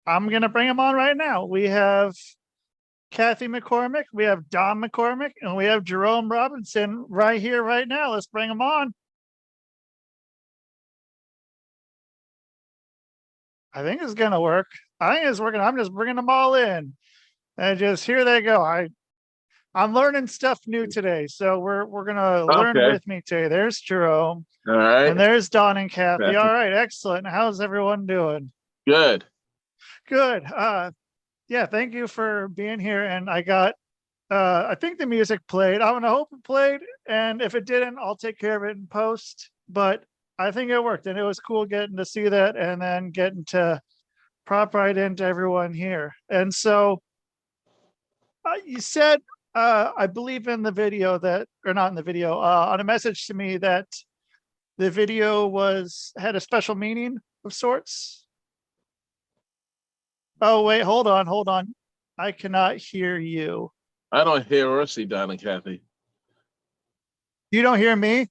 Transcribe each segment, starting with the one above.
I'm gonna bring them on right now. We have Kathy McCormick, we have Don McCormick, and we have Jerome Robinson right here, right now. Let's bring them on. I think it's gonna work. I think it's working. I'm just bringing them all in, and just here they go. I'm learning stuff new today, so we're gonna learn Okay. with me today. There's Jerome, All and right. there's Don and Kathy. All Kathy. right, excellent. How's everyone doing? Good. Good. Yeah, thank you for being here. And I think the music played. I'm gonna hope it played, and if it didn't, I'll take care of it in post. But I think it worked, and it was cool getting to see that, and then getting to prop right into everyone here. And so you said, I believe in the video that, or not in the video, on a message to me that the video had a special meaning of sorts. Oh wait, hold on, hold on. I cannot hear you. I don't hear or see Don and Kathy. You don't hear me?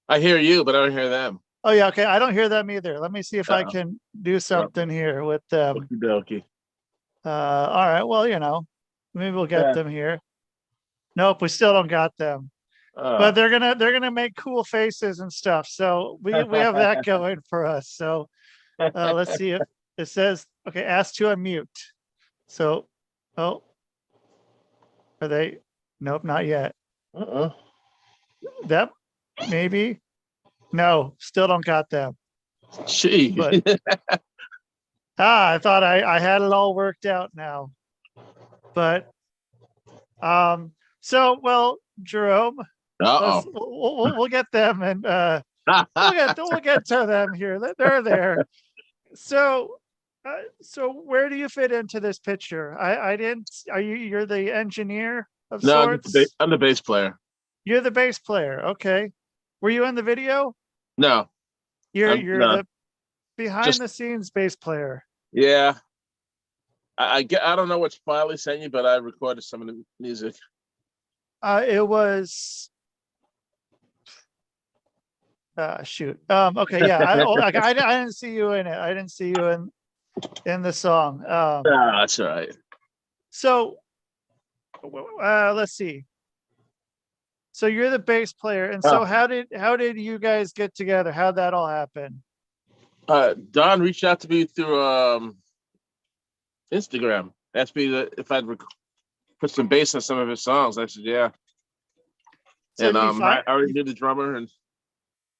I hear you, but I don't hear them. Oh yeah, okay. I don't hear them either. Let me see if I Uh-oh. can do something here with them. Okie dokie. All right. Well, maybe we'll get Yeah. them here. Nope, we still don't got them. But Oh. they're gonna make cool faces and stuff. So we have that going for us. So let's see if it says okay, ask to unmute. So oh, are they? Nope, not yet. Uh-oh. That maybe. No, still don't got them. Gee. But I thought I had it all worked out now. But so well, Jerome, Uh-oh. we'll get them, and we'll get to them here. They're there. So so where do you fit into this picture? I didn't. You're the engineer of No, sorts? I'm the bass player. You're the bass player. Okay. Were you in the video? No, I'm You're no. the behind Just the scenes bass player. yeah. I don't know which file he sent you, but I recorded some of the music. It was shoot. Okay, yeah. I didn't see you in it. I didn't see you in the song. That's all right. So let's see. So you're the bass player, and so Oh. how did you guys get together? How'd that all happen? Don reached out to me through Instagram. Asked me if I'd put some bass on some of his songs. I said, yeah. So And you find I already knew the drummer, and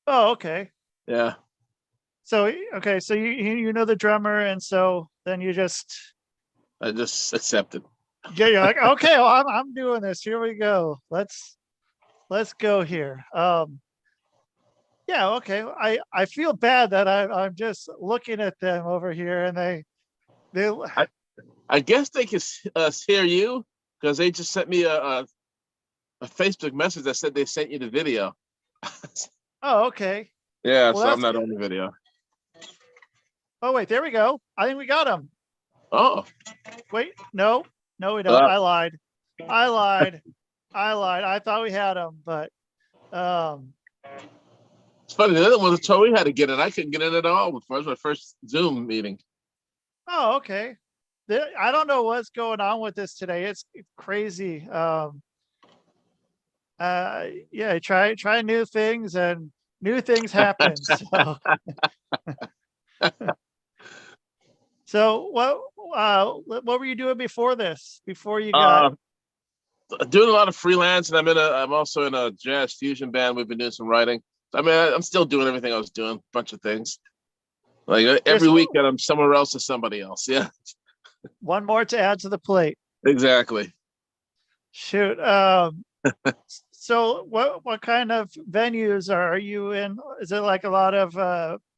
oh, okay. yeah. So okay, so you know the drummer, and so then you just I just accepted. yeah, you're like, okay, well, I'm doing this. Here we go. Let's go here. Yeah, okay. I feel bad that I'm just looking at them over here, and they I guess they can hear you because they just sent me a Facebook message that said they sent you the video. oh, okay. Yeah, Well, so I'm that's not good. on the video. Oh wait, there we go. I think we got them. Oh, Wait, no, no, we don't. uh, I lied. I lied. I lied. I thought we had them, but um, it's funny. The other one told me how to get in. I couldn't get in at all. It was my first Zoom meeting. oh, okay. I don't know what's going on with this today. It's crazy. Yeah, try new things, and new things happen. So so what were you doing before this? Before you got Uh, doing a lot of freelance, and I'm also in a jazz fusion band. We've been doing some writing. I mean, I'm still doing everything I was doing, a bunch of things. Like every just weekend, I'm somewhere else or somebody else. Yeah, one more to add to the plate? exactly. Shoot. So what kind of venues are you in? Is it like a lot of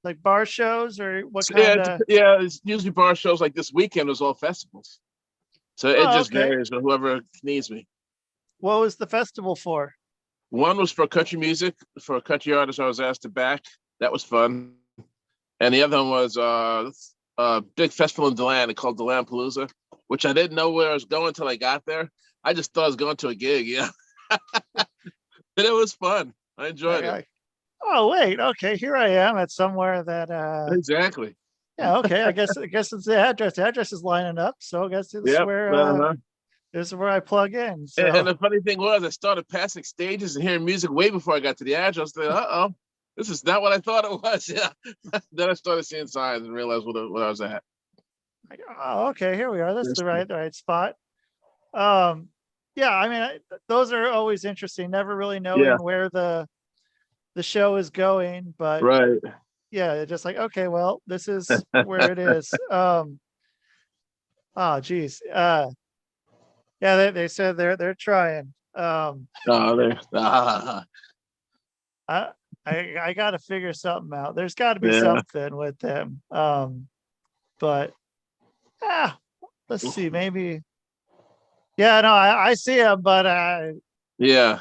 like bar shows, or what So kind of? yeah. It's usually bar shows. Like this weekend was all festivals, so it Oh, just okay. varies with whoever needs me. What was the festival for? One was for country music, for a country artist I was asked to back. That was fun. And the other one was a big festival in Deland called Deland Palooza, which I didn't know where I was going until I got there. I just thought I was going to a gig, yeah. And it was fun. I enjoyed it. Oh wait, okay. Here I am at somewhere that Exactly. Yeah, okay. I guess it's the address. The address is lining up, so I guess Yep. this is where I plug in. And So the funny thing was, I started passing stages and hearing music way before I got to the address. Then, this is not what I thought it was. Yeah. Then I started seeing signs and realized what I was at. oh, okay, here we are. That's the right spot. Um, yeah, I mean, those are always interesting. Never really knowing Yeah. where the show is going, but Right. yeah, just like, okay, well, this is where it is. Oh, geez. Yeah, they said they're trying. Oh, there. I I got to figure something out. There's got to be Yeah. something with them. But ah, let's see, maybe. Yeah, no, I see him, but Yeah.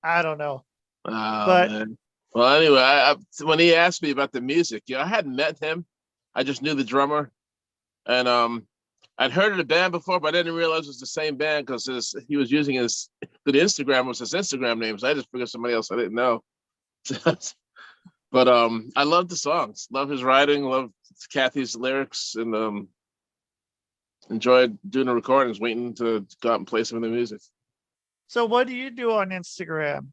I don't know. Oh But man. Well, anyway, when he asked me about the music, I hadn't met him. I just knew the drummer, and I'd heard of the band before, but I didn't realize it was the same band because he was using the Instagram was his Instagram name, so I just figured somebody else I didn't know. But I love the songs, love his writing, love Cathy's lyrics, and enjoyed doing the recordings, waiting to go out and play some of the music. so what do you do on Instagram?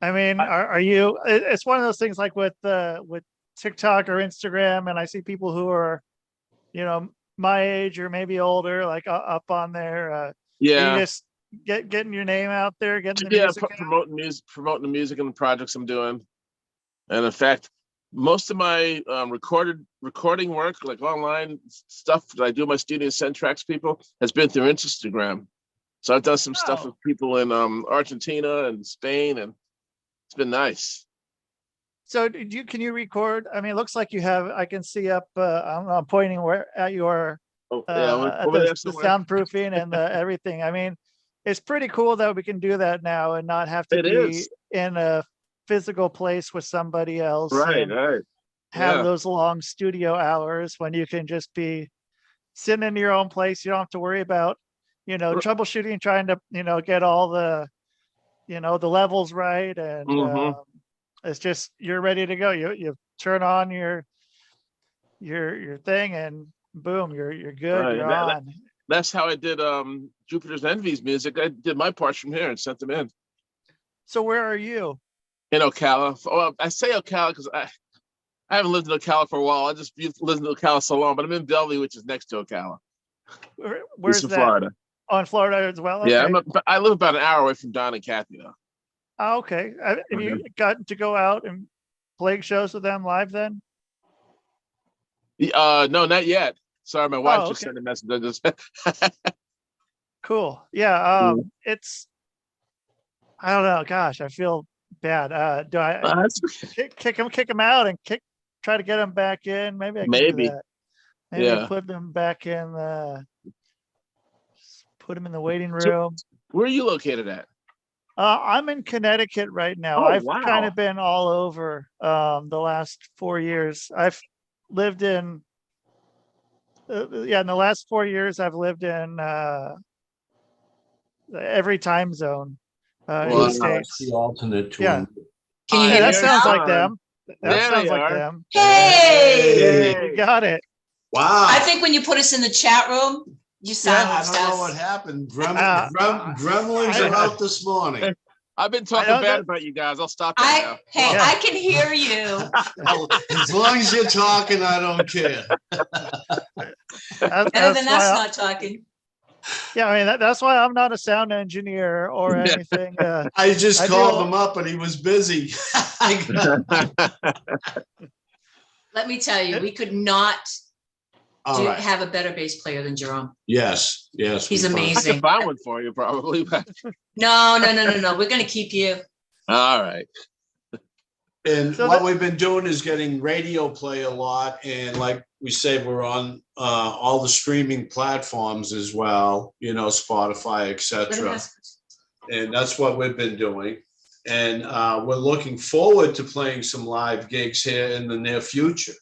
I mean, I, are you? It's one of those things like with TikTok or Instagram, and I see people who are, my age or maybe older, like up on there. Are you yeah, just getting your name out there, getting the yeah, music out? promoting the music and the projects I'm doing. And in fact, most of my recording work, like online stuff that I do my studio send tracks people, has been through Instagram. So I've done some stuff with Oh, people in Argentina and Spain, and it's been nice. so can you record? I mean, it looks like you have. I can see up. I'm pointing where at your Oh yeah, at over there the somewhere. soundproofing and the everything. I mean, it's pretty cool that we can do that now and not have to It be is in a physical place with somebody else right, and right. have Yeah, those long studio hours when you can just be sitting in your own place. You don't have to worry about, troubleshooting, trying to, get all the levels right. And mm-hmm. it's just, you're ready to go. You turn on your thing and boom, you're good. Right. You're on. That's how I did Jupiter's Envy's music. I did my parts from here and sent them in. So where are you? In Ocala. Well, I say Ocala because I haven't lived in Ocala for a while. I just lived in Ocala so long, but I'm in Bellevue, which is next to Ocala, east Where's of that? Florida. On Florida as well? Yeah, Okay. I live about an hour away from Don and Kathy, though. Oh, okay. Have Okay. you gotten to go out and play shows with them live then? No, not yet. Sorry, my wife Oh, just okay. sent a message. I just Cool. Yeah. I don't know. Gosh, I feel bad. Do I That's kick them out and try to get them back in? Maybe I can do maybe. that. Maybe Yeah. put them back in put them in the waiting So, room. where are you located at? I'm in Connecticut right now. Oh, I've kind wow. of been all over the last 4 years. I've lived in in the last 4 years I've lived in every time zone in the Wow. That's the States. alternate Yeah. twin. Can you Yeah, hear that us Pioneer sounds now? like time. them. That There they sounds like are. them. Hey! We got it. Wow. I think when you put us in the chat room, you Yeah. I silenced don't know what us. happened. Gremlins I- are out this morning. I've been I talking know bad that. about you guys. I'll stop that now. Hey, Yeah. I can hear you. Well, as long as you're talking, I don't care. Better That's than why. us not talking. Yeah, I mean that's why I'm not a sound engineer or anything. I just I called do. him up and he was busy. Let me tell you, we could not All right. have a better bass player than Jerome. Yes. He's we found- I amazing. can find one for you, probably. No. We're going to keep you. All right. And So what we've been doing is getting radio play a lot. And like we say, we're on all the streaming platforms as well, Spotify, etc. And that's what we've been doing. And we're looking forward to playing some live gigs here in the near future.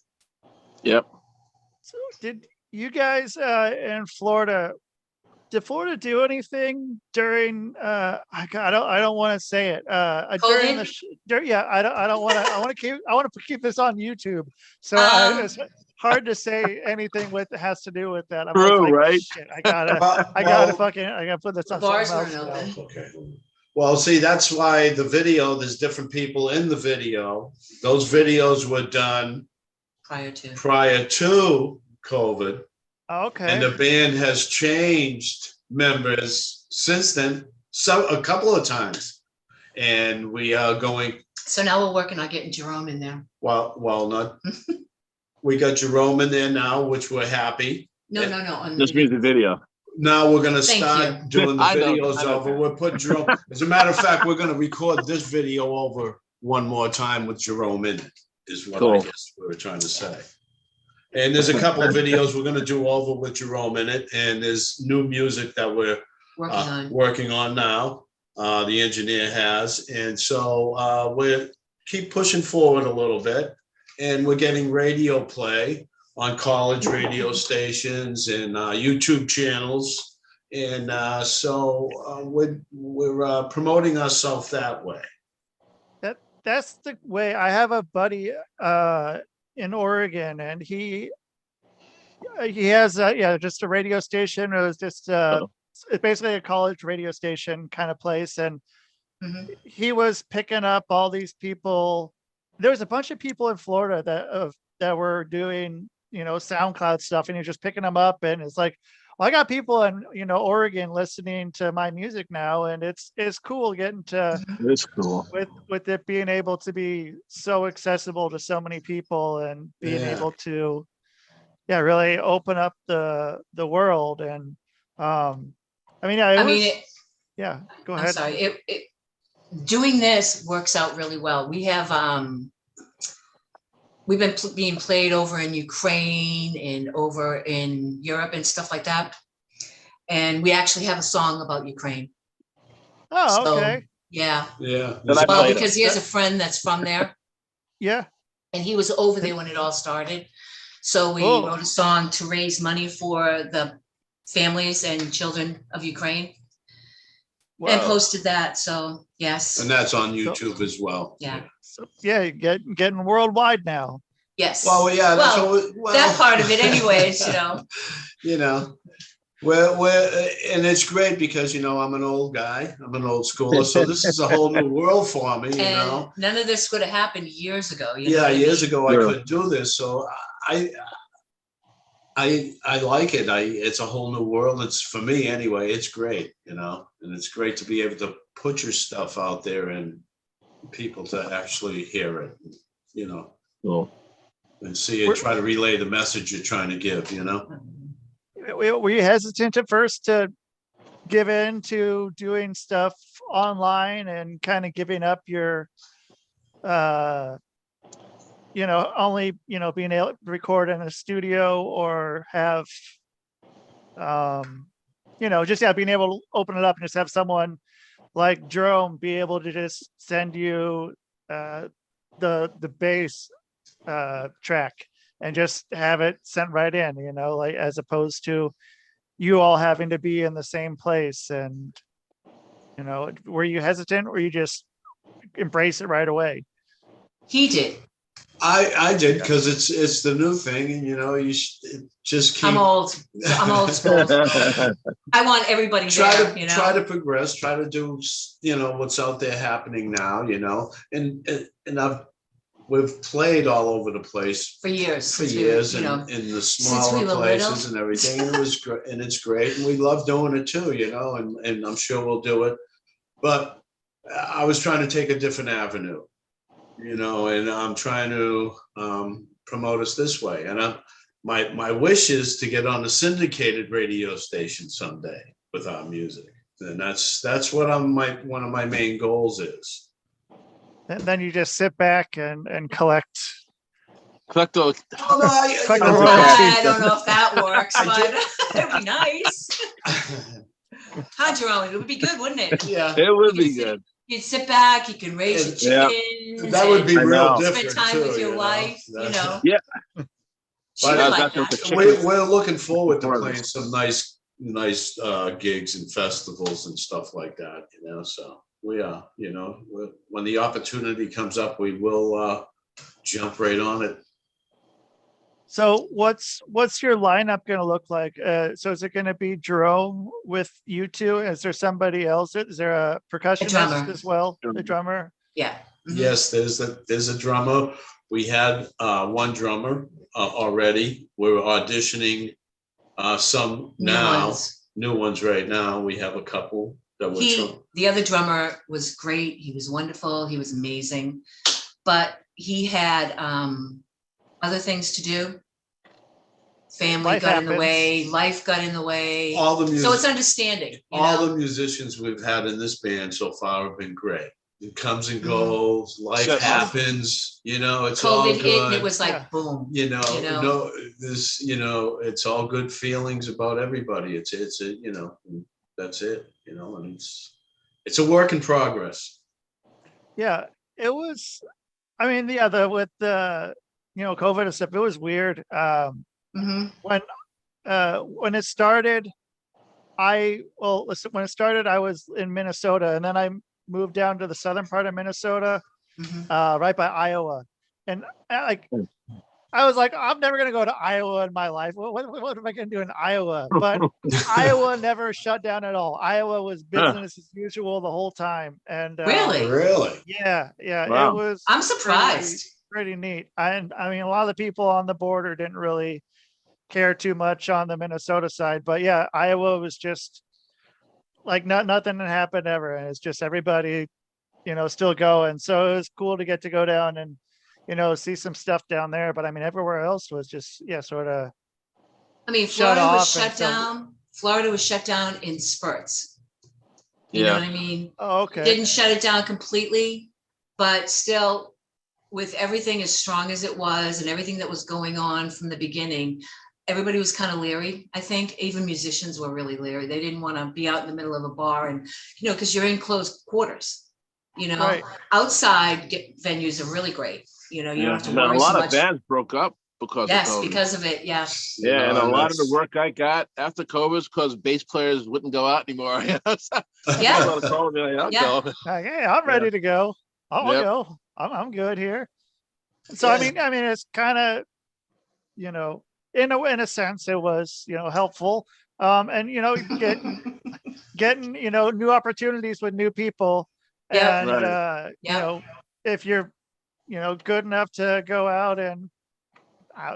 Yep. So did you guys in Florida did Florida do anything during I don't want to say it during the yeah I don't want to I want to keep this on YouTube, so it's hard to say anything with has to do with that. I'm True, like, right? shit, I gotta put this on Bars something weren't else now. open. Okay. Well, see, that's why the video, there's different people in the video. Those videos were done Prior to. prior to COVID. Okay. And the band has changed members since then, a couple of times. And we are going, So now we're working on getting Jerome in there. not, we got Jerome in there now, which we're happy. No. On Just music video. Now we're gonna Thank start doing the I know, videos I know. over. We'll put Jerome, as a matter of fact, we're gonna record this video over one more time with Jerome in it, is what I Cool. guess we were trying to say. And there's a couple of videos we're gonna do over with Jerome in it, and there's new music that we're working on now. The engineer has, and so we keep pushing forward a little bit, and we're getting radio play on college radio stations and YouTube channels, and so we're promoting ourselves that way. That's the way. I have a buddy in Oregon, and he has just a radio station. It was just it's basically a college radio station kind of place, and he was picking up all these people. There was a bunch of people in Florida that were doing SoundCloud stuff, and you're just picking them up, and it's like, well, I got people in Oregon listening to my music now, and it's cool getting to It's cool with it being able to be so accessible to so many people, and being able to really open up the world. And go ahead. I'm sorry. Doing this works out really well. We have we've been being played over in Ukraine and over in Europe and stuff like that. And we actually have a song about Ukraine. Oh, okay. Yeah. Yeah. Well, because he has a friend that's from there. Yeah. And he was over there when it all started. So we wrote a song to raise money for the families and children of Ukraine. Wow. And posted that. So yes. And that's on YouTube as well. Yeah. So getting worldwide now. Yes. Well, yeah. That part of it, anyways. And it's great because I'm an old guy. I'm an old schooler, so this is a whole new world for me. None of this would have happened years ago. Years ago I couldn't do this, so I like it. It's a whole new world. It's for me anyway. It's great, and it's great to be able to put your stuff out there and people to actually hear it, Cool. and see it, try to relay the message you're trying to give, Were you hesitant at first to give in to doing stuff online and kind of giving up your, only, being able to record in a studio, or have, being able to open it up and just have someone like Jerome be able to just send you the bass track and just have it sent right in, like, as opposed to you all having to be in the same place. And, were you hesitant, or you just embrace it right away? He did. I did, because it's the new thing, and you just keep. I'm old school. I want everybody try there, try to progress, try to do what's out there happening now, and we've played all over the place for years, and in the smaller places and everything, and it was great, and it's great, and we love doing it too, and I'm sure we'll do it, but I was trying to take a different avenue. And I'm trying to promote us this way. And my wish is to get on a syndicated radio station someday with our music. And that's what one of my main goals is. And then you just sit back and collect. Collect the. I don't know if that works, but it'd be nice. Hi, Jerome. It would be good, wouldn't it? Yeah, it would be good. You'd sit back, you can raise your chickens. That would be real different. Spend time with your wife, Yeah. But we're looking forward to playing some nice nice gigs and festivals and stuff like that, so we are, when the opportunity comes up, we will jump right on it. So what's your lineup going to look like? So is it going to be Jerome with you two? Is there somebody else? Is there a percussionist as well? A drummer? Yeah. Yes, there's a drummer. We had one drummer already. We're auditioning some now. New ones right now. We have a couple that the other drummer was great. He was wonderful. He was amazing, but he had other things to do. Family Life got happens. in the way. Life got in the way. So it's understanding. The musicians we've had in this band so far have been great. It comes and goes. Life happens. It's COVID all hit, good. and it was like boom. No, this. It's all good feelings about everybody. It's that's it. And it's a work in progress. Yeah, it was. I mean, with the COVID and stuff, it was weird. When it started, when it started, I was in Minnesota, and then I moved down to the southern part of Minnesota, right by Iowa, and I was like, I'm never gonna go to Iowa in my life. What am I gonna do in Iowa? But Iowa never shut down at all. Iowa was business as usual the whole time, and really, yeah, wow. It was. I'm surprised. Pretty neat. And I mean, a lot of the people on the border didn't really care too much on the Minnesota side, but yeah, Iowa was just like nothing had happened ever, and it's just everybody, still going. So it was cool to go down and see some stuff down there. But I mean, everywhere else was just sort of. I mean, Florida was shut down. Florida was shut down in spurts. You know what I mean? Oh, okay. Didn't shut it down completely, but still, with everything as strong as it was and everything that was going on from the beginning, everybody was kind of leery. I think even musicians were really leery. They didn't want to be out in the middle of a bar and, because you're in closed quarters, Right. Outside venues are really great. You don't have to worry a lot so of much. Bands broke up because of COVID. Because of it. Yeah. Yeah, and a lot of the work I got after COVID was because bass players wouldn't go out anymore. Yeah. Hey, I'm ready to go. I'll go. I'm good here. So I mean, it's kind of, in a sense, it was helpful, and getting new opportunities with new people, and if you're good enough to go out and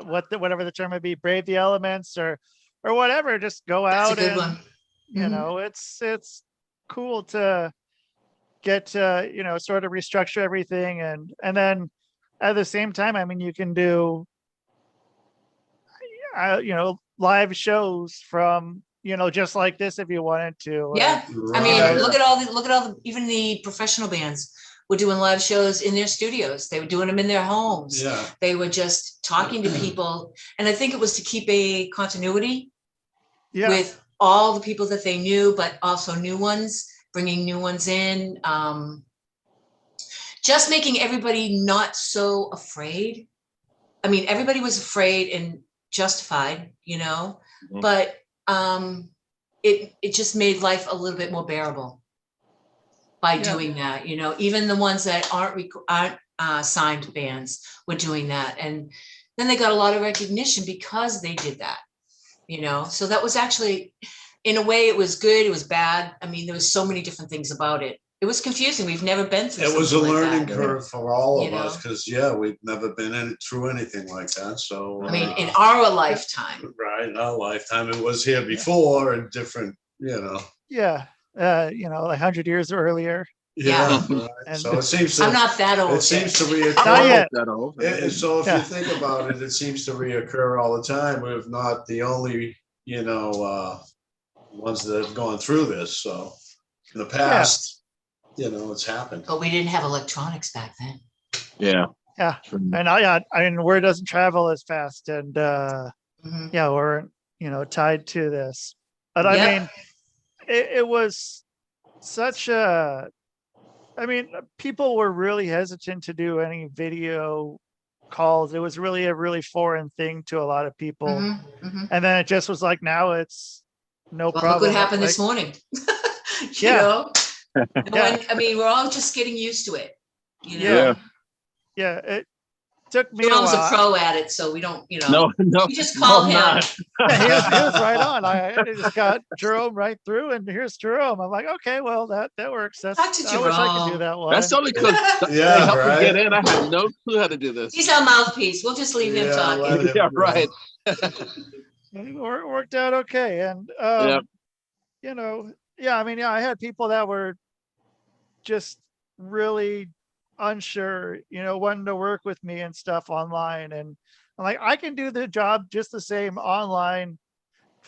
whatever the term would be, brave the elements or whatever, just go out. That's a good one. It's cool to get to sort of restructure everything, and then at the same time, I mean, you can do live shows from just like this if you wanted to. Yeah. I mean, look at all the even the professional bands were doing live shows in their studios. They were doing them in their homes. Yeah. They were just talking to people, and I think it was to keep a continuity with all the people that they knew, but also new ones, bringing new ones in, just making everybody not so afraid. I mean, everybody was afraid and justified, but it just made life a little bit more bearable by doing that. Even the ones that aren't signed bands were doing that, and then they got a lot of recognition because they did that. So that was actually, in a way, it was good, it was bad. I mean, there was so many different things about it. It was confusing. We've never been through it. Was a like learning that. curve for all of us, because we've never been through anything like that. So I mean, in our lifetime, right, in our lifetime, it was here before and different, like 100 years earlier. Right. And so it seems I'm not that old. It seems to reoccur. Not yet. So if you think about it, it seems to reoccur all the time. We're not the only, ones that have gone through this. So in the past, it's happened. But we didn't have electronics back then. Yeah. Yeah. And I mean, word doesn't travel as fast, and we're tied to this. But I mean, it was such a. I mean, people were really hesitant to do any video calls. It was really a really foreign thing to a lot of people. And then it just was like, now it's no Well, look problem. what happened Like, this morning. You Yeah. know? Yeah. I mean, we're all just getting used to it, you know? Yeah. Yeah, it took me a Jerome's a while. pro at it, so we don't, you know, No, you just no, call I'm him. not. Yeah, he was right on. I just got Jerome right through, and here's Jerome. I'm like, okay, well, that works. Talk to I wish I could do Jerome. that one. That's only because they Yeah, helped me get right. in. I had no clue how to do this. He's our mouthpiece. We'll just leave him Yeah, talking. let him Yeah, go. right. It worked out okay. And Yeah. you know, yeah, I mean, yeah, I had people that were just really unsure, you know, wanting to work with me and stuff online. And I'm like, I can do the job just the same online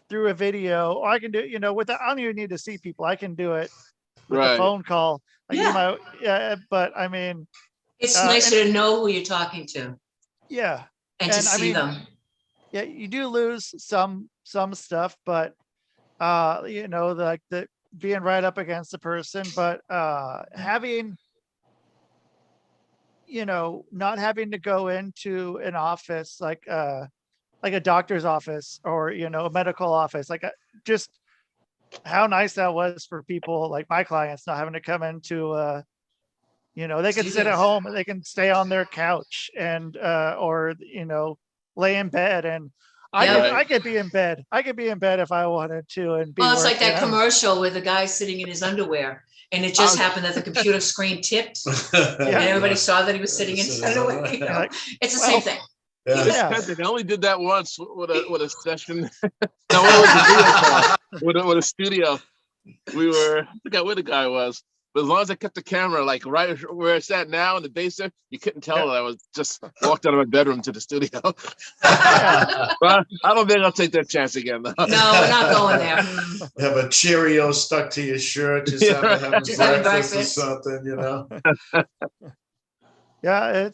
through a video, or I can do, you know, without, I don't even need to see people. I can do it with a Right. phone call. Like, Yeah. yeah, but I mean, It's and nicer to know who you're talking to yeah, and to and I see mean, them. yeah, you do lose some stuff, but you know, like the being right up against the person, but having, you know, not having to go into an office like a doctor's office, or, you know, a medical office, like just how nice that was for people like my clients, not having to come into you know, they could sit at Studios. home and they can stay on their couch and or, you know, lay in bed. And Yeah. I could be in bed. I could be in bed if I wanted to and be Well, it's like working. that commercial with the guy sitting in his underwear, and it just happened that the computer screen tipped, and everybody saw that he was sitting in his underwear. You know? Like, It's the well, same thing. Yeah. Yeah. They only did that once with a session. No, it was a video call with a studio. I forgot where the guy was. But as long as I kept the camera like right where it's at now in the basement, you couldn't tell that I was just walked out of my bedroom to the studio. Yeah. But I don't think I'll take that chance again, though. No, we're not going there. Have a Cheerio stuck to your shirt, just Yeah. having Just having breakfast or breakfast. something, you know? Yeah,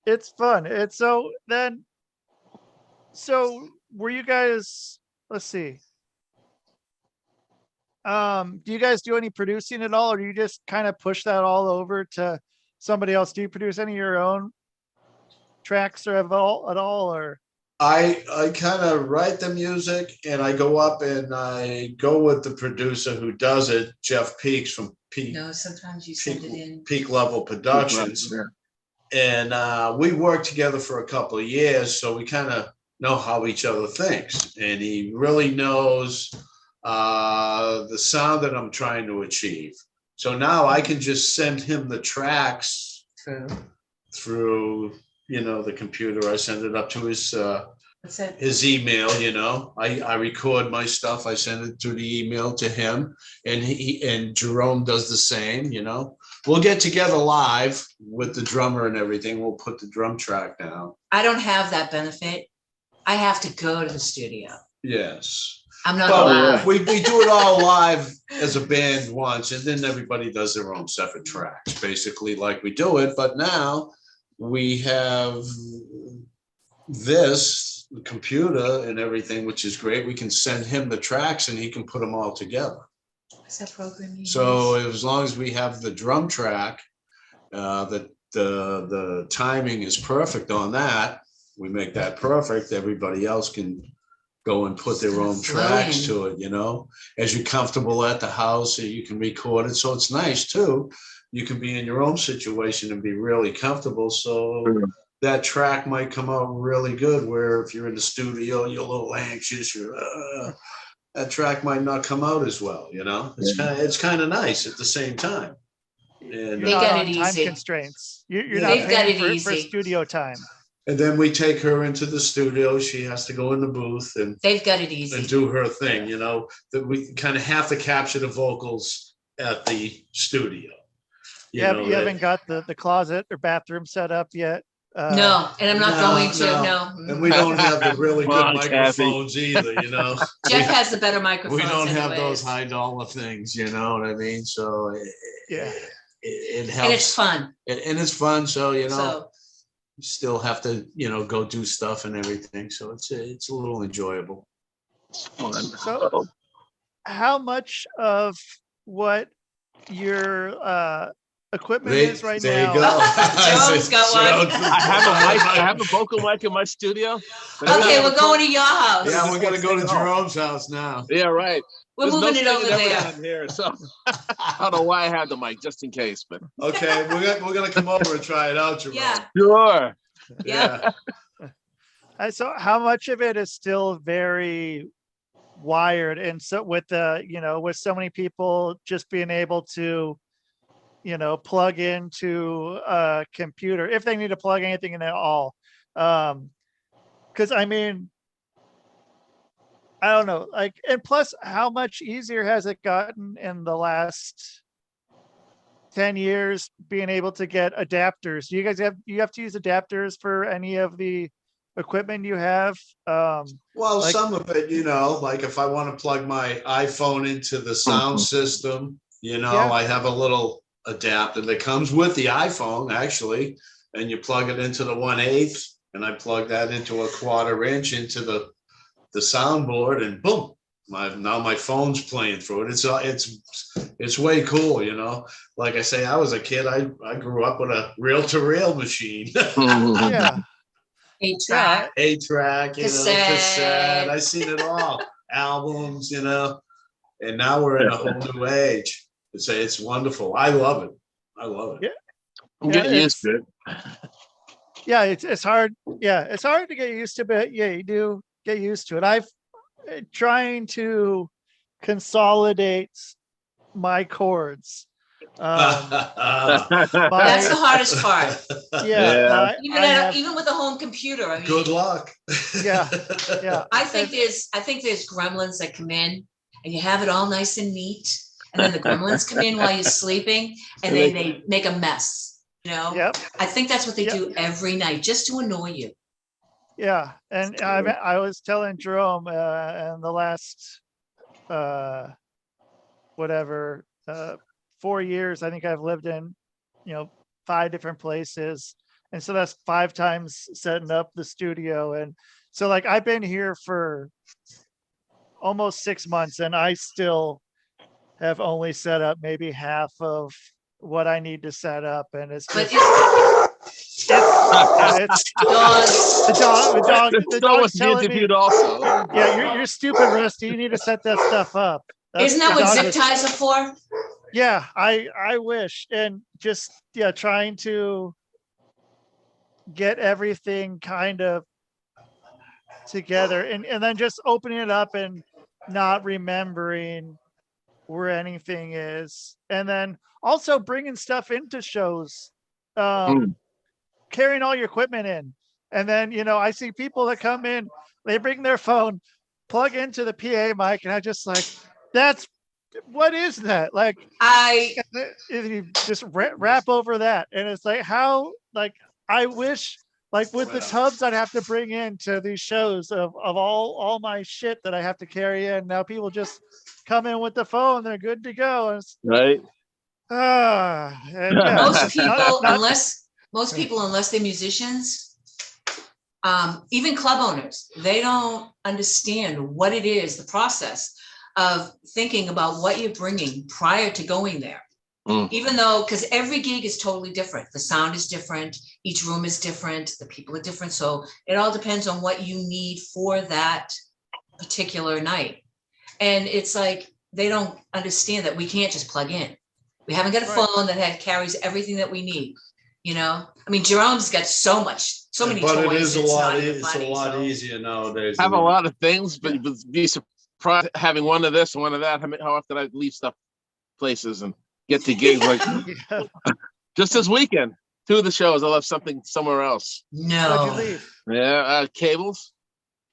it's fun. It's so were you guys, let's see. Do you guys do any producing at all, or do you just kind of push that all over to somebody else? Do you produce any of your own tracks or at all, or? I kind of write the music and I go up and I go with the producer who does it, Jeff Peaks from No, sometimes you send it in. Peak Level Productions. And we worked together for a couple of years, so we kind of know how each other thinks. And he really knows the sound that I'm trying to achieve. So now I can just send him the tracks through, you know, the computer. I send it up to his email, you know. I record my stuff. I send it through the email to him, and Jerome does the same, you know. We'll get together live with the drummer and everything. We'll put the drum track down. I don't have that benefit. I have to go to the studio. Yes. I'm not But allowed. we do it all live as a band once, and then everybody does their own separate tracks, basically like we do it. But now we have this computer and everything, which is great. We can send him the tracks and he can put them all together. What's that program you So use? as long as we have the drum track, the timing is perfect on that, we make that perfect. Everybody else can go and put their own tracks to it, you know. As you're comfortable at the house, so you can record it. So it's nice too. You can be in your own situation and be really comfortable. So that track might come out really good, where if you're in the studio, you're a little anxious, that track might not come out as well, you know. It's kind of nice at the same time. And You're They not get on it time easy. constraints. You're Yeah. not They've got paying it for easy. studio time. and then we take her into the studio. She has to go in the booth and They've got it easy. do her thing, you know, that we kind of have to capture the vocals at the studio. You haven't got the closet or bathroom set up yet. No, and I'm not going to. No. And we don't have the really Come good on, microphones either, you know. Jeff has the better microphones. We don't have anyways. those high dollar things, you know what I mean? So it helps. And it's fun. And it's fun. So, you know, So you still have to, you know, go do stuff and everything. So it's a little enjoyable. So how much of what you're equipment is right There now. you go. Jerome's got one. I have a mic. I have a vocal mic in my studio. Okay, we're going to your house. Yeah, we're gonna go to Jerome's house now. Yeah, right. We're There's no moving it over singing ever there. down here, so I don't know why I have the mic, just in case, but Okay, we're gonna come over and try it out, Jerome. Yeah, sure. yeah. And so how much of it is still very wired? And so with the, with so many people just being able to, plug into a computer, if they need to plug anything in at all. Because I mean, I don't know, like, and plus, how much easier has it gotten in the last 10 years being able to get adapters? Do you guys have to use adapters for any of the equipment you have? Well, Like- some of it, like if I want to plug my iPhone into the sound system, Yeah. I have a little adapter that comes with the iPhone actually, and you plug it into the 1/8, and I plug that into a 1/4 inch into the soundboard, and boom, now my phone's playing through it. It's way cool, Like I say, I was a kid. I grew up with a reel-to-reel machine. Yeah. 8-track. 8-track, Cassette. cassette. I seen it all. Albums, and now we're in a whole new age. It's wonderful. I love it. Yeah. I'm getting used to it. Yeah, it's hard. Yeah, it's hard to get used to, but yeah, you do get used to it. I've trying to consolidate my chords. That's the hardest part. Yeah. Even with a home computer. I mean, Good luck. Yeah. Yeah. I think there's gremlins that come in and you have it all nice and neat, and then the gremlins come in while you're sleeping, and then they make a mess. Yep. I think that's what they do every night, just to annoy you. Yeah. And I was telling Jerome in the last 4 years, I think I've lived in 5 different places, and so that's 5 times setting up the studio. And so like I've been here for almost 6 months, and I still have only set up maybe half of what I need to set up, and it's But just it's the dog was telling me, interviewed also. yeah, you're stupid, Rusty, you need to set that stuff up. isn't that what zip ties are for? Yeah, I wish. And just trying to get everything kind of together, and then just opening it up and not remembering where anything is, and then also bringing stuff into shows, carrying all your equipment in, and then I see people that come in, they bring their phone, plug into the PA mic, and I just like, what is that? Like, you just rap over that, and it's like, how, like, I wish, like with the tubs I'd have to bring in to these shows of all my shit that I have to carry in. Now people just come in with the phone, they're good to go. And Right. Most people, unless they're musicians, even club owners, they don't understand what it is, the process of thinking about what you're bringing prior to going there. Even though, because every gig is totally different. The sound is different. Each room is different. The people are different. So it all depends on what you need for that particular night. And it's like, they don't understand that we can't just plug in. We haven't got a phone that carries everything that we need. I mean, Jerome's got so many toys. But it is it's a lot easier nowadays. I have a lot of things, but you'd be surprised having one of this and one of that. How often I leave stuff places and get to gigs like just this weekend. 2 of the shows, I left something somewhere else. No. What'd you leave? Yeah, cables.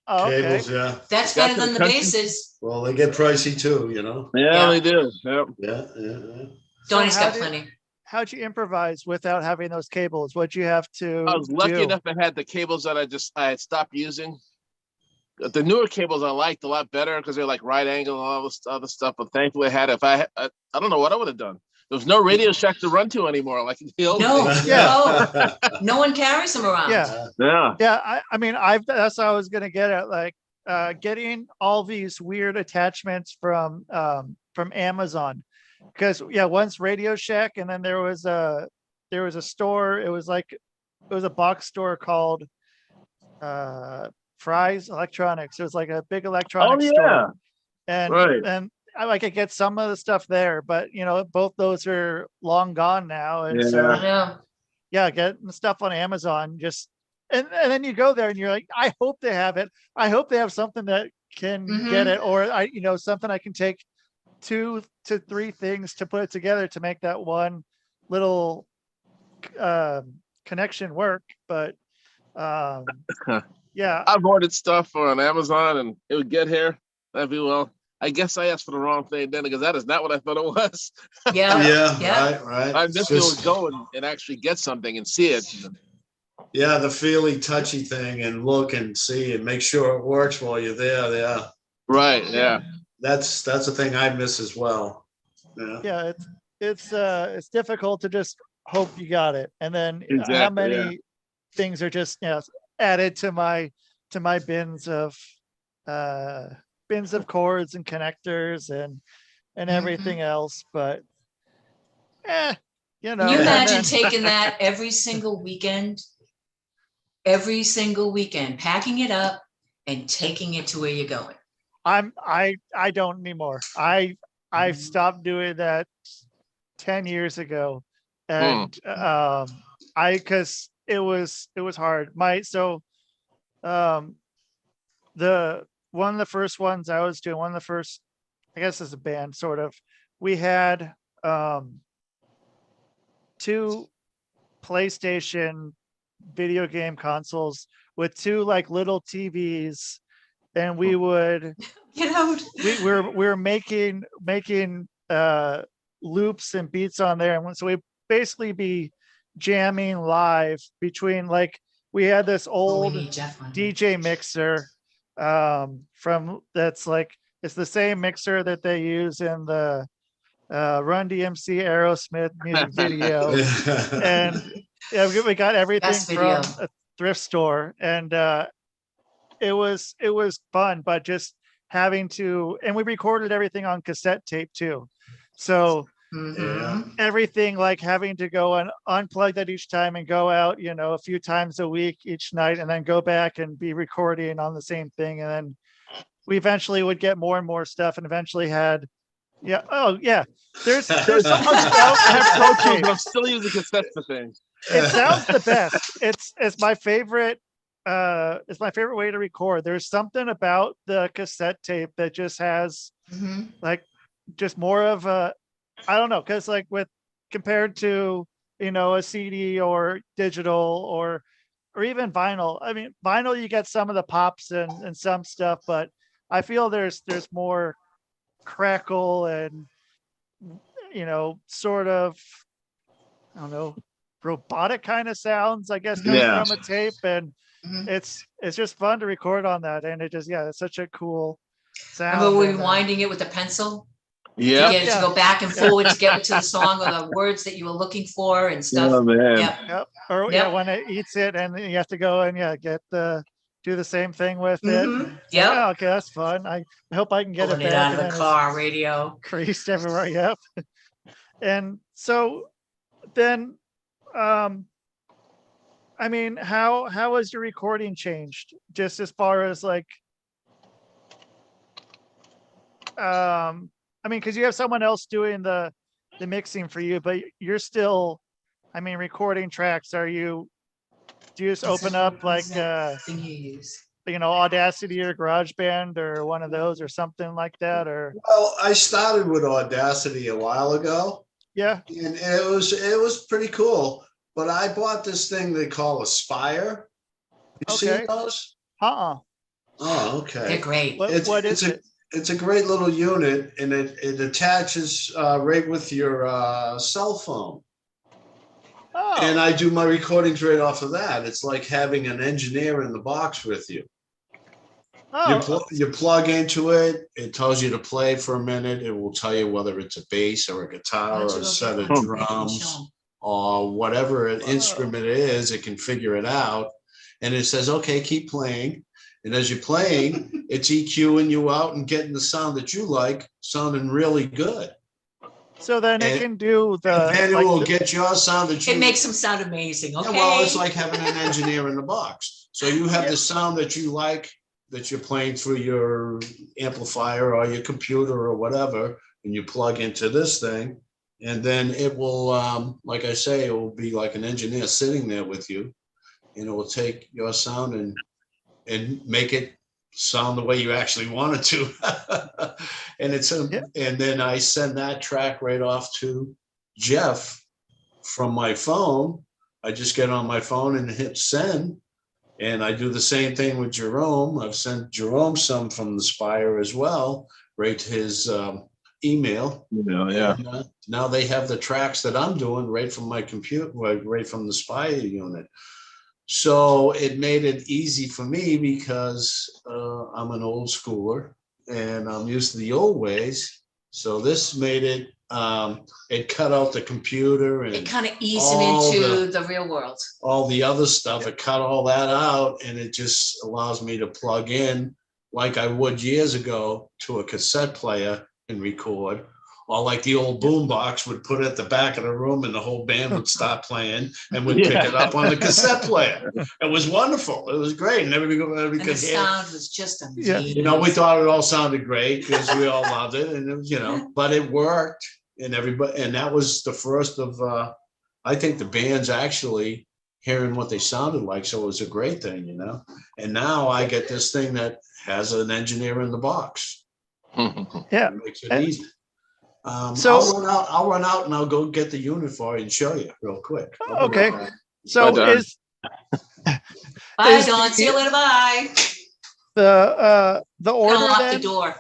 Oh, okay. Cables, yeah. That's better than the basses. Well, they get pricey too, Yeah, they do. Yep. Yeah. Donnie's So how got plenty. How'd you improvise without having those cables? What'd you have to I was lucky do? enough I had the cables that I had stopped using. The newer cables I liked a lot better because they're like right angle and all this other stuff. But thankfully I had it. I don't know what I would have done. There was no Radio Shack to run to anymore. Like the old days. Yeah. No one carries them around. Yeah. I mean, that's what I was gonna get at. Like, getting all these weird attachments from Amazon. because once Radio Shack, and then there was a store. It was a box store called Fry's Electronics. It was like a big electronics store, and Right. I could get some of the stuff there, but both those are long gone now, and I so know. getting stuff on Amazon just and then you go there and you're like, I hope they have it. I hope they have something that can get it, or something I can take 2 to 3 things to put it together to make that one little connection work. But yeah, I've ordered stuff on Amazon and it would get here. That'd be well. I guess I asked for the wrong thing then, because that is not what I thought it was. Yeah. Right. I'm just going to go and actually get something and see it. Yeah, the feely, touchy thing, and look and see and make sure it works while you're there. Yeah. Right. Yeah. That's the thing I miss as well. Yeah. It's difficult to just hope you got it, and then Exactly, how many things are just added to my bins of cords and connectors and everything else. But Can you imagine taking that every single weekend, packing it up and taking it to where you're going? I don't anymore. I've stopped doing that 10 years ago, and because it was hard. The one of the first ones I was doing, I guess as a band sort of, we had 2 PlayStation video game consoles with 2 like little TVs, and we would Get out. we were making loops and beats on there, and so we basically be jamming live between, like, we had this old DJ mixer from that's like, it's the same mixer that they use in the Run DMC Aerosmith music video. And we got everything from a thrift store, and it was fun, but just having to, and we recorded everything on cassette tape too. So everything, like having to go and unplug that each time and go out, a few times a week each night, and then go back and be recording on the same thing. And then we eventually would get more and more stuff, and eventually had there's someone I'm still using cassettes for things. It sounds the best. It's my favorite. It's my favorite way to record. There's something about the cassette tape that just has like just more of a, I don't know, because like compared to a CD or digital or even vinyl. I mean, vinyl, you get some of the pops and some stuff, but I feel there's more crackle and sort of, I don't know, robotic kind of sounds, I guess, coming from a tape, and it's just fun to record on that, and it just it's such a cool sound. Remember rewinding it with a pencil? Yeah. To go back and forward to get to the song or the words that you were looking for and stuff. Oh, man. Yep. Or when it eats it, and you have to go and do the same thing with it. Yeah. Okay, that's fun. I hope I can get Pulling it it back out of the car radio. Creased everywhere. Yep. And so then, I mean, how has your recording changed? Just as far as like, I mean, because you have someone else doing the mixing for you, but you're still, I mean, recording tracks. Do you just open up like thing you use? Audacity or GarageBand or one of those or something like that? Or Well, I started with Audacity a while ago. Yeah. And it was pretty cool. But I bought this thing they call Aspire. You see those? Oh, okay. They're great. What is it? It's a great little unit, and it attaches right with your cell phone. Oh. And I do my recordings right off of that. It's like having an engineer in the box with you. Oh. You plug into it. It tells you to play for a minute. It will tell you whether it's a bass or a guitar or a set of drums or whatever an instrument it is. It can figure it out. And it says, okay, keep playing. And as you're playing, it's EQing you out and getting the sound that you like, sounding really good. So then it And- can do And then it like will get your sound that you. It makes them sound amazing, Yeah, okay? well, it's like having an engineer in the box. So you have Yeah. the sound that you like, that you're playing through your amplifier or your computer or whatever, and you plug into this thing. And then it will, like I say, it will be like an engineer sitting there with you, and it will take your sound and make it sound the way you actually want it to. And Yeah. and then I send that track right off to Jeff from my phone. I just get on my phone and hit send. And I do the same thing with Jerome. I've sent Jerome some from the Spire as well, right to his email. Yeah. And, now they have the tracks that I'm doing right from my computer, right from the Spire unit. So it made it easy for me because I'm an old schooler and I'm used to the old ways. So this made it, it cut out the computer It and kind of eased them all into the real world. all the other stuff. It cut all that out and it just allows me to plug in like I would years ago to a cassette player and record. Or like the old boombox would put it at the back of the room and the whole band would start playing and we'd pick it up on the cassette player. It was wonderful. It was great. And everybody And the could hear. sound was just Yeah. amazing. You know, we thought it all sounded great because we all loved it, and it was, but it worked, and everybody, and that was the first of, I think the band's actually hearing what they sounded like, so it was a great thing, And now I get this thing that has an engineer in the box. Yeah. It makes it And- easy. So- I'll run out and I'll go get the unit for you and show you real quick. I'll be Okay. right back. So Done. is Bye, is Dawn. the- See you later. Bye. the Gonna order lock the then? door.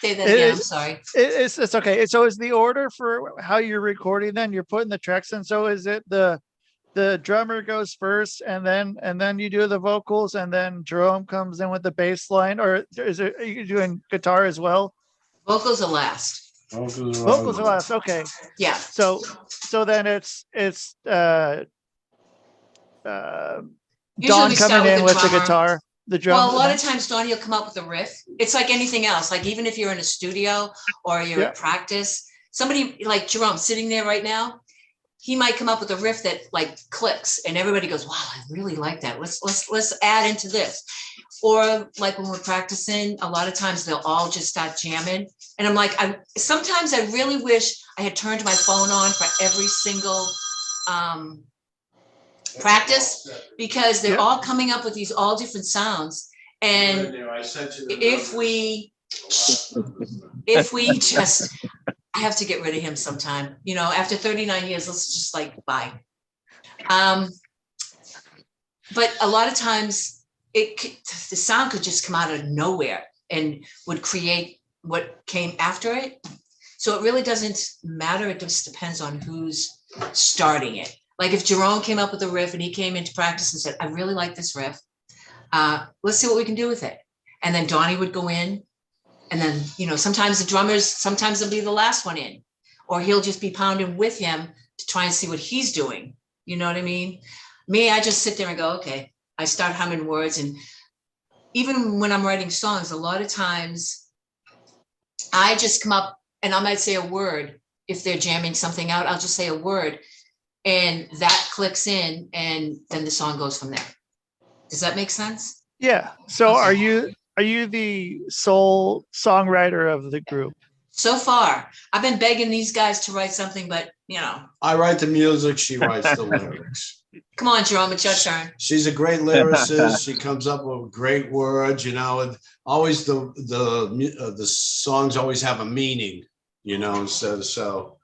Say that It again. I'm is- sorry. It's okay. So is the order for how you're recording then? You're putting the tracks in. So is it the drummer goes first and then you do the vocals and then Jerome comes in with the bass line, or are you doing guitar as well? Vocals are last. Vocals are last. Okay. Yeah. So then it's Usually Don we start coming with in the with the drummer. guitar, the drum. Well, a lot of times, Donnie will come up with a riff. It's like anything else. Like even if you're in a studio or you're Yeah. at practice, somebody like Jerome sitting there right now, he might come up with a riff that like clicks, and everybody goes, "Wow, I really like that. Let's add into this." Or like when we're practicing, a lot of times they'll all just start jamming, and I'm like, sometimes I really wish I had turned my phone on for every single practice, because they're Yeah. all coming up with these all different sounds. And I sent you the if numbers. we just, I have to get rid of him sometime, after 39 years, let's just like, bye. But a lot of times the sound could just come out of nowhere and would create what came after it. So it really doesn't matter. It just depends on who's starting it. Like if Jerome came up with a riff and he came into practice and said, I really like this riff. Let's see what we can do with it. And then Donnie would go in, and then, sometimes the drummers, sometimes they'll be the last one in, or he'll just be pounding with him to try and see what he's doing. You know what I mean? Me, I just sit there and go, okay, I start humming words. And even when I'm writing songs, a lot of times I just come up and I might say a word. If they're jamming something out, I'll just say a word, and that clicks in, and then the song goes from there. Does that make sense? Yeah. So Okay. are you the sole songwriter of the group? So far, I've been begging these guys to write something, but I write the music, she writes the lyrics. come on, Jerome, it's your turn. She's a great lyricist. She comes up with great words, and always the songs always have a meaning, so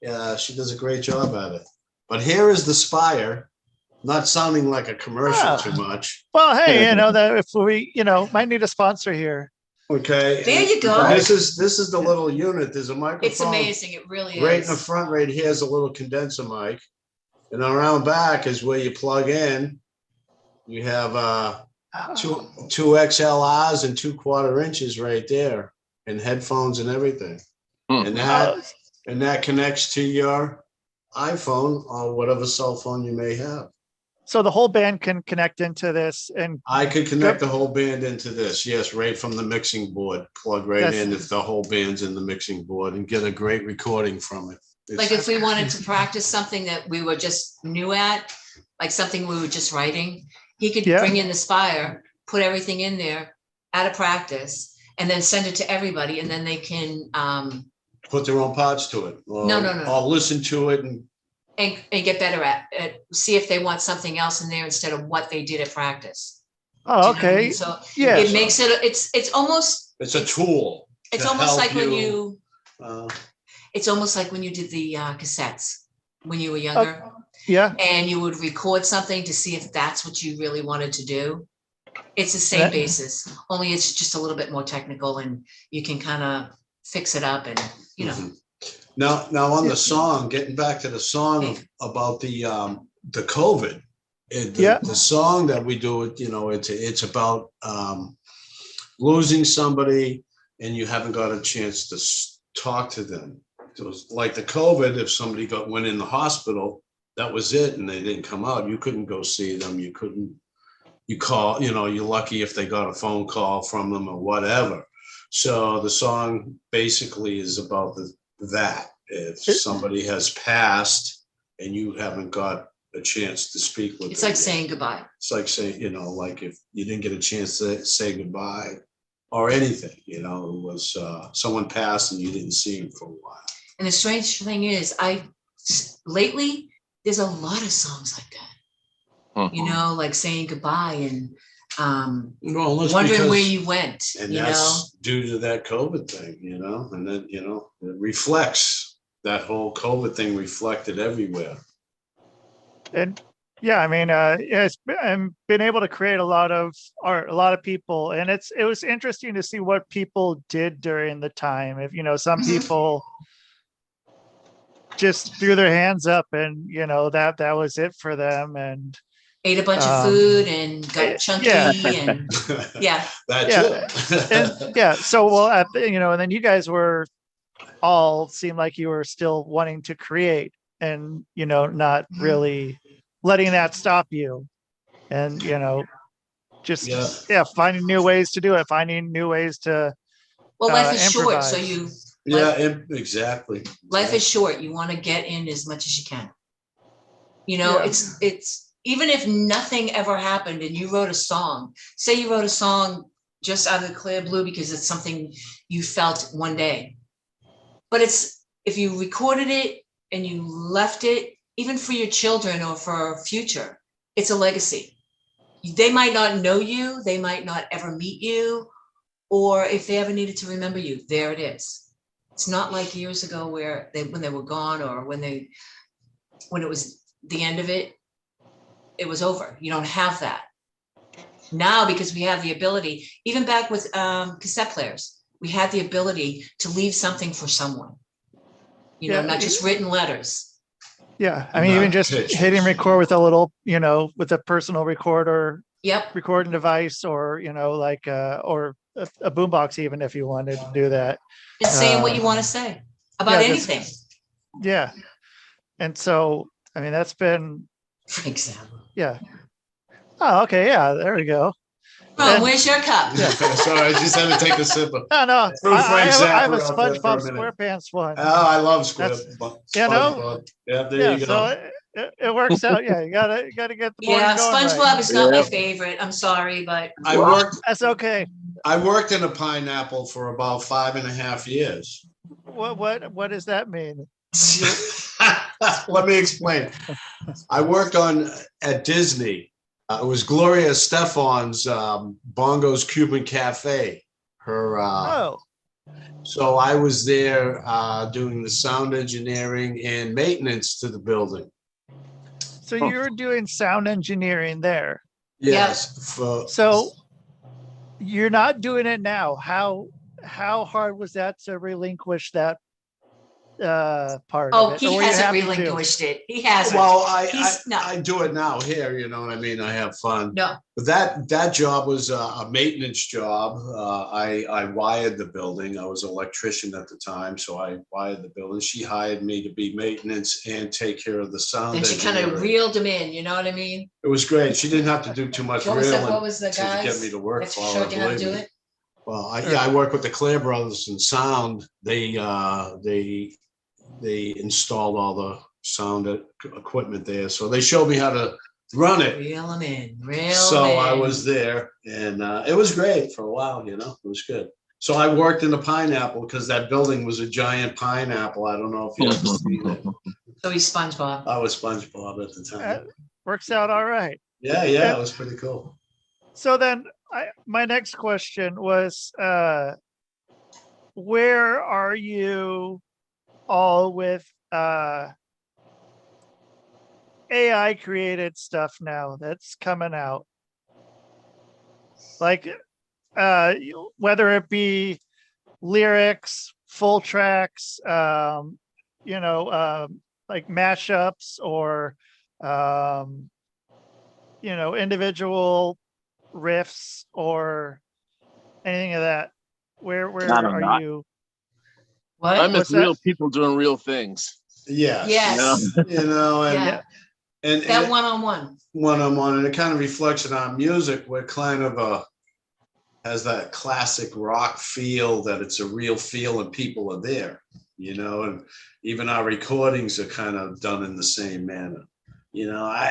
yeah, she does a great job at it. But here is the Spire, not sounding like a commercial too much. Well, hey, that if we, might need a sponsor here. Okay. There you go. This is the little unit. There's a microphone. It's amazing. It really Right in the is. front, right here is a little condenser mic. And around back is where you plug in. You have two XLRs and 2/4 inches right there, and headphones and everything. And that connects to your iPhone or whatever cell phone you may have. So the whole band can connect into this, and I could connect the whole band into this. Yes, right from the mixing board, plug right in if the whole band's in the mixing board and get a great recording from it. Like if we wanted to practice something that we were just new at, like something we were just writing, he could bring in the Spire, put everything in there at a practice, and then send it to everybody, and then they can put their own parts to it. Or, No. Or listen to it and get better at see if they want something else in there instead of what they did at practice. Oh, okay. I mean? So yeah, it makes it. It's almost. It's a tool. It's almost like when you. It's almost like when you did the cassettes when you were younger. Yeah. And you would record something to see if that's what you really wanted to do. It's the same basis, only it's just a little bit more technical, and you can kind of fix it up, and you know. Now on the song, getting back to the song about the COVID, the song that we do, it's about losing somebody and you haven't got a chance to talk to them. It was like the COVID, if somebody went in the hospital, that was it, and they didn't come out. You couldn't go see them. You call, you're lucky if they got a phone call from them or whatever. So the song basically is about that. If somebody has passed and you haven't got a chance to speak with them. It's like saying goodbye. It's like saying, like if you didn't get a chance to say goodbye or anything, it was someone passed and you didn't see him for a while. And the strange thing is, lately, there's a lot of songs like that, like saying goodbye and wondering where you went. And that's due to that COVID thing, and then, it reflects. That whole COVID thing reflected everywhere. And yeah, I mean, it's been able to create a lot of art, a lot of people, and it was interesting to see what people did during the time. If some people just threw their hands up, and that was it for them, and ate a bunch of food and got chunky, and So and then you guys were all seemed like you were still wanting to create, and not really letting that stop you, and just finding new ways to do it, finding new ways to life is short, improvise. so exactly. Life is short. You want to get in as much as you can. It's even if nothing ever happened and you wrote a song, say you wrote a song just out of the clear blue because it's something you felt one day. But if you recorded it and you left it, even for your children or for future, it's a legacy. They might not know you, they might not ever meet you, or if they ever needed to remember you, there it is. It's not like years ago where when they were gone, or when it was the end of it, it was over. You don't have that now, because we have the ability, even back with cassette players, we had the ability to leave something for someone, not just written letters. Yeah. I mean, even just hitting record with a little, with a personal recorder, recording device, or, or a boombox, even if you wanted to do that. And saying what you want to say about anything. And so, I mean, that's been. For example. Yeah. Oh, okay. Yeah. There we go. Oh, where's your cup? Yeah. Sorry, I just had to take a sip of. No. I have a SpongeBob SquarePants one. Oh, I love SpongeBob. Yeah, there you go. So it works out. Yeah, you gotta get the board going. SpongeBob is not my favorite. I'm sorry, but that's okay. I worked in a pineapple for about 5.5 years. What does that mean? Let me explain. I worked at Disney. It was Gloria Estefan's Bongo's Cuban Cafe. So I was there doing the sound engineering and maintenance to the building. So you were doing sound engineering there? Yes. So you're not doing it now. How hard was that to relinquish that part Oh, of it? he Or were you hasn't happy to? relinquished it. He hasn't. Well, No. I do it now here, you know what I mean? I have fun. No. But that job was a maintenance job. I wired the building. I was an electrician at the time, so I wired the building. She hired me to be maintenance and take care of the sound And she kind of engineering. reeled him in, you know what I mean? It was great. She didn't have to do too much What was reeling the to guys get me to work that for her. showed you how to believe do me. it? Well, I work with the Clare Brothers in sound. They installed all the sound equipment there, so they showed me how to run it. Reel him in, So I was there, and it was great for a while. You know, it was good. So I worked in the pineapple because that building was a giant pineapple. I don't know if you ever seen it. So he's SpongeBob. I was SpongeBob at the time. Works out all right. Yeah, it was pretty cool. So then my next question was, where are you all with AI created stuff now that's coming out? Like whether it be lyrics, full tracks, like mashups or individual riffs or anything of that. Where I don't know. are you? What? I miss What's that? real people doing real things. Yes. Yes. You know, and Yeah. and That one-on-one. one-on-one, and it kind of reflects in our music. We're kind of has that classic rock feel, that it's a real feel and people are there, you know, and even our recordings are kind of done in the same manner. You know,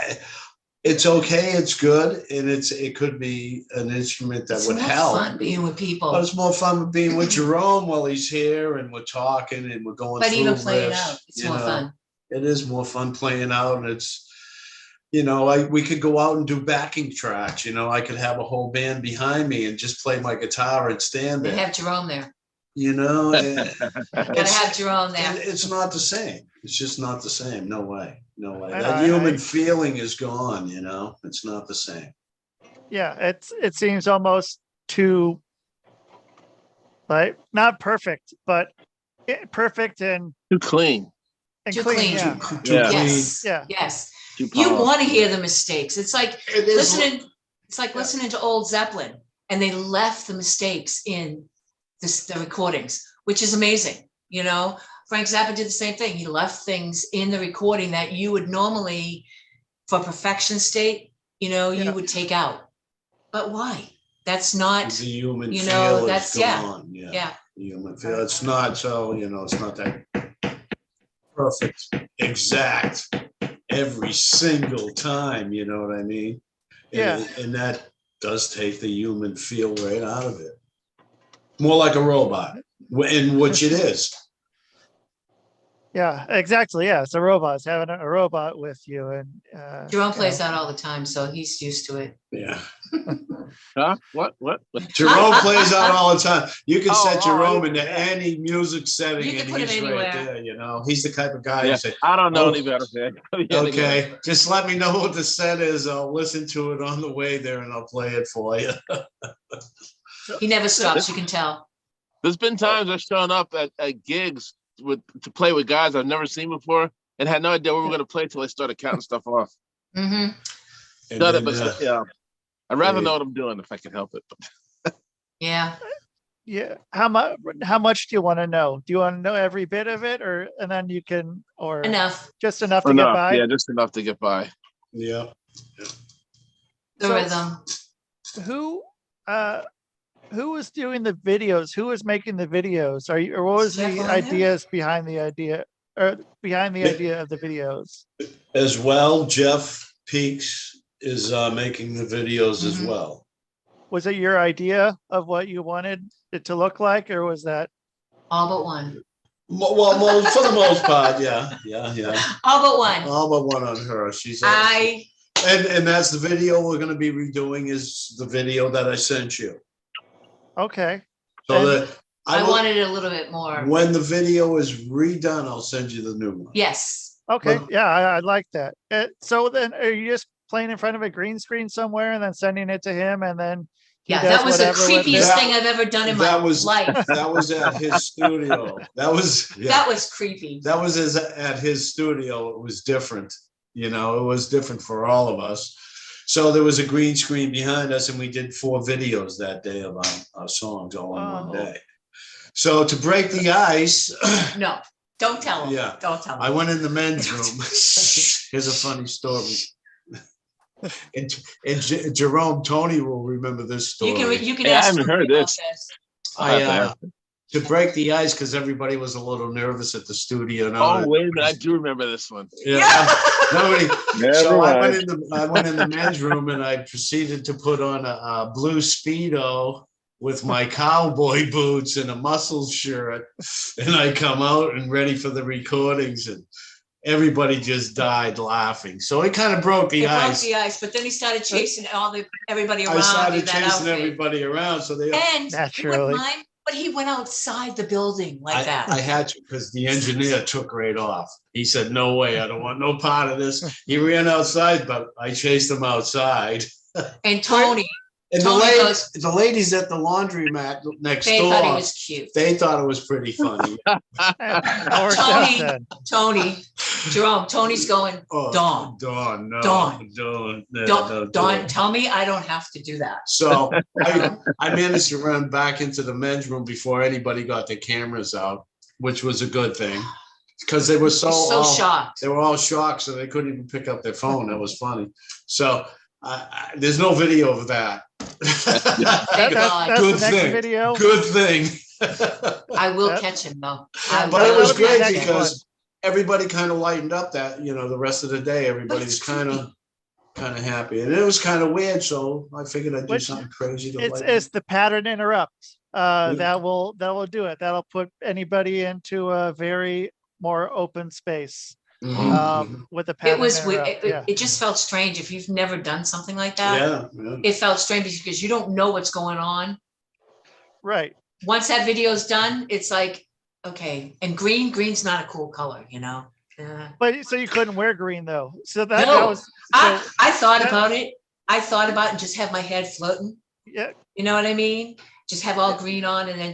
it's okay, it's good, and it could be an instrument that It's would more help. fun being with people. But it's more fun being with Jerome while he's here and we're talking and we're going But through even playing riffs, out, it's you more know. fun. It is more fun playing out, and it's, you know, we could go out and do backing tracks. You know, I could have a whole band behind me and just play my guitar and stand They there. have Jerome there. You know, Gotta have Jerome there. it's not the same. It's just not the same. No way. No way. I- That I- human feeling is gone. You know, it's not the same. Yeah, it seems almost too, like, not perfect, but perfect and Too clean. Too clean. clean. Yeah, Too Yeah. clean. Yes. Yeah. Yes. Too You powerful. want to hear the mistakes. It's like It is- listening. It's like listening to old Zeppelin, and they left the mistakes in the recordings, which is amazing. You know, Frank Zappa did the same thing. He left things in the recording that you would normally, for perfection state, you know, Yeah. you would take out. But why? That's not. The human You feel know, is that's- yeah. gone. Yeah. The human feel. It's not so, you know, it's not that perfect, exact every single time, you know what I mean? Yeah. And that does take the human feel right out of it. More like a robot, in which it is. yeah, exactly. Yeah, it's a robot. It's having a robot with you, and Jerome plays that all the time, so he's used to it. Yeah. Huh? What? Jerome plays out all the time. You can set Jerome yeah. into any music setting You can and put him he's right anywhere. there, you know? He's the type of guy Yeah. you say, I don't know Oh, any better. Man. okay, just let me know what the set is. I'll listen to it on the way there and I'll play it for you. He never stops. You can tell. There's been times I've shown up at gigs to play with guys I've never seen before and had no idea what we were going to play till I started counting stuff off. Mm-hmm. And Done then, it, but yeah, I'd rather yeah. know what I'm doing if I can help it. But Yeah. yeah. How much do you want to know? Do you want to know every bit of it, and then you can, or Enough. just enough to get by? Yeah, just enough to get by. yeah. The So- rhythm. Who was doing the videos? Who was making the videos? Or what was Jeff the on there? ideas behind the idea, or behind the Yeah. idea of the videos? As well, Jeff Peaks is making the videos as Mhm. well. Was it your idea of what you wanted it to look like, or was that? All but one. Well, for the most part, yeah. All but one. All but one on her. She's I and that's the video we're going to be redoing, is the video that I sent you. Okay. So And- that I will- wanted it a little bit more. when the video is redone, I'll send you the new one. Yes. Okay. Well- Yeah, I like that. So then, are you just playing in front of a green screen somewhere and then sending it to him, and then Yeah, does that was the whatever with creepiest it. thing I've ever done in my life. That was at his studio. That was Creepy. That was at his studio. It was different. It was different for all of us. So there was a green screen behind us, and we did 4 videos that day of our songs all in one day. So to break the ice. No, don't tell him. Yeah. Don't tell him. I went in the men's room. Here's a funny story. And Jerome, Tony will remember this story. You can I ask haven't heard this. To break the ice, because everybody was a little nervous at the studio. Wait a minute, I do remember this one. Yeah. Nobody. So I mind. went in the men's room, and I proceeded to put on a blue Speedo with my cowboy boots and a muscle shirt, and I come out and ready for the recordings, and everybody just died laughing. So it kind of broke the ice. But then he started chasing everybody around. I started chasing everybody around, so they naturally. But he went outside the building that. I had to, because the engineer took right off. He said, "No way, I don't want no part of this." He ran outside, but I chased him outside. And Tony. And the ladies at the laundromat next door, they thought he was cute. They thought it was pretty funny. Tony, Jerome, Tony's going, Dawn, tell me I don't have to do that. So I managed to run back into the men's room before anybody got their cameras out, which was a good thing. Because they were so shocked. They were all shocked, so they couldn't even pick up their phone. That was funny. So there's no video of that. That's good the next thing. video. Good thing. I will catch him though. But it was great because everybody kind of lightened up that, the rest of the day. Everybody was kind of happy. And it was kind of weird. So I figured I'd do something crazy. It's the pattern interrupt. That will do it. That'll put anybody into a very more open space. With the pattern. It was it just felt strange if you've never done something like that. Yeah. It felt strange because you don't know what's going on. Right. Once that video's done, it's like, okay. And green's not a cool color, But so you couldn't wear green though. So I thought about it. I thought about it and just have my head floating. Yeah. You know what I mean? Just have all green on and then